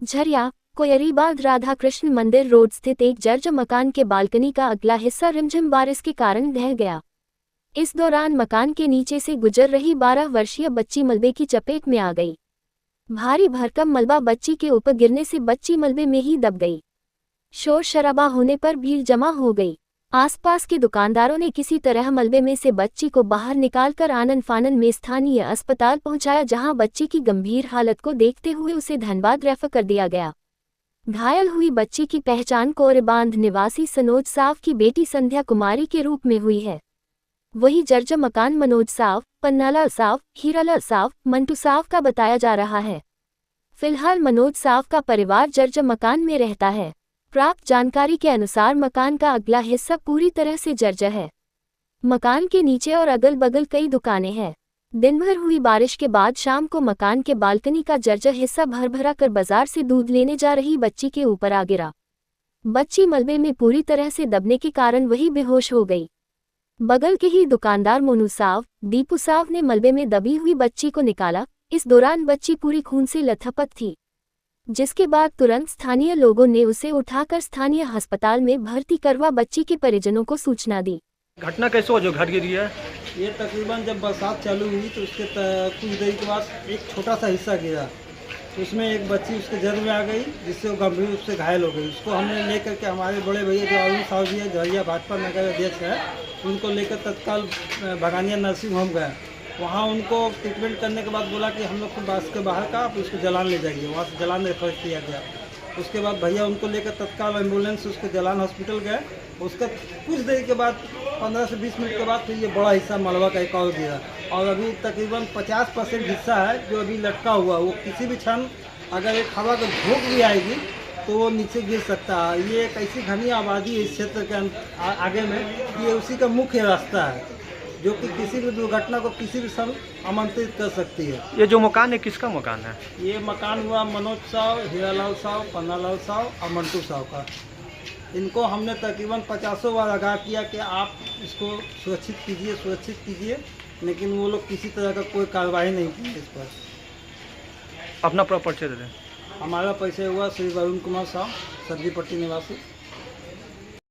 झरिया कोयरीबाग राधा कृष्ण मंदिर रोड स्थित एक जर्जर मकान के बालकनी का अगला हिस्सा रिमझिम बारिश के कारण ढह गया। इस दौरान मकान के नीचे से गुजर रही 12 वर्षीय बच्ची मलबे की चपेट में आ गई। भारी भरकम मलबा बच्ची के ऊपर गिरने से बच्ची मलबे में ही दब गई। शोर शराबा होने पर भीड़ जमा हो गई। आसपास के दुकानदारों ने किसी तरह मलबे में से बच्ची को बाहर निकालकर आनन फानन में स्थानीय अस्पताल पहुंचाया, जहां बच्ची की गंभीर हालत को देखते हुए उसे धनबाद रेफर कर दिया गया। घायल हुई बच्ची की पहचान कोरेबांध निवासी सनोज साव की बेटी संध्या कुमारी के रूप में हुई है। वही जर्जर मकान मनोज साव, पन्नालाल साव, हीरालाल साव, मंटू साव का बताया जा रहा है। फिलहाल मनोज साव का परिवार जर्जर मकान में रहता है। प्राप्त जानकारी के अनुसार मकान का अगला हिस्सा पूरी तरह से जर्जर है। मकान के नीचे और अगल बगल कई दुकानें हैं। दिन भर हुई बारिश के बाद शाम को मकान के बालकनी का जर्जर हिस्सा भर कर बाजार से दूध लेने जा रही बच्ची के ऊपर आ गिरा। बच्ची मलबे में पूरी तरह से दबने के कारण वही बेहोश हो गई। बगल के ही दुकानदार मोनू साव, दीपू साव ने मलबे में दबी हुई बच्ची को निकाला। इस दौरान बच्ची पूरी खून से लथपथ थी, जिसके बाद तुरंत स्थानीय लोगों ने उसे उठाकर स्थानीय अस्पताल में भर्ती करवा बच्ची के परिजनों को सूचना दी। घटना कैसे हो जो घट गिरी है? ये तकरीबन जब बरसात चालू हुई तो उसके कुछ देर के बाद एक छोटा सा हिस्सा गिरा, तो उसमें एक बच्ची उसके जड़ में आ गई, जिससे वो गंभीर रूप से घायल हो गई। उसको हमने लेकर के हमारे बड़े भैया जो अरुण साहू जी है, झरिया भाजपा नगर अध्यक्ष है, उनको लेकर तत्काल भगानिया नर्सिंग होम गया। वहाँ उनको ट्रीटमेंट करने के बाद बोला कि हम लोग को बस के बाहर का आप उसको जलान ले जाइए। वहाँ से जलान रेफर किया गया। उसके बाद भैया उनको लेकर तत्काल एम्बुलेंस से उसको जलान हॉस्पिटल गए। उसका कुछ देर के बाद 15 से 20 मिनट के बाद फिर ये बड़ा हिस्सा मलबा का एक और गिरा, और अभी तकरीबन 50% हिस्सा है जो अभी लटका हुआ। वो किसी भी क्षण अगर एक हवा का झोंक भी आएगी तो वो नीचे गिर सकता है। ये एक ऐसी घनी आबादी है इस क्षेत्र के आगे में, ये उसी का मुख्य रास्ता है जो कि किसी भी दुर्घटना को किसी भी समय आमंत्रित कर सकती है। ये जो मकान है किसका मकान है? ये मकान हुआ मनोज साव, हीरालाल साव, पन्नालाल साव और मंटू साव का। इनको हमने तकरीबन 50 बार आगाह किया कि आप इसको सुरक्षित कीजिए, लेकिन वो लोग किसी तरह का कोई कार्रवाई नहीं की इस पर। अपना परिचय दे दें। हमारा परिचय हुआ श्री वरुण कुमार साव, सब्जी पट्टी निवासी।